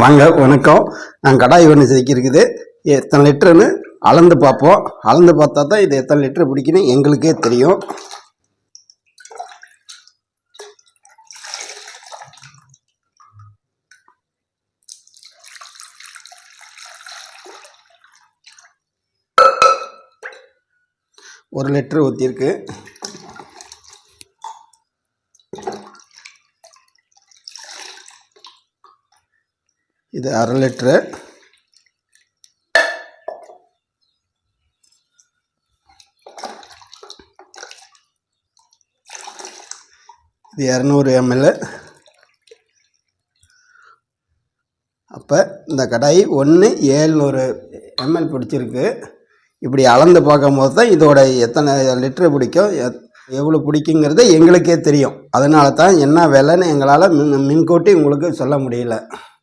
வாங்க வணக்கம். நான் கடாய் ஒன்று இருக்குது. எத்தனை லிட்டருன்னு அளந்து பார்ப்போம். அளந்து பார்த்தா தான் இது எத்தனை லிட்டரு பிடிக்கணும் எங்களுக்கே தெரியும். ஒரு லிட்டரு ஊற்றிருக்கு. இது அரை லிட்டரு. இது 200 ml. அப்போ இந்த கடாய் 700 ml பிடிச்சிருக்கு. இப்படி அளந்து பார்க்கும்போது தான் இதோட எத்தனை லிட்டரு பிடிக்கும், எவ்வளோ பிடிக்குங்கிறது எங்களுக்கே தெரியும். அதனால தான் என்ன விலைன்னு எங்களால் முன்கூட்டி உங்களுக்கு சொல்ல முடியல.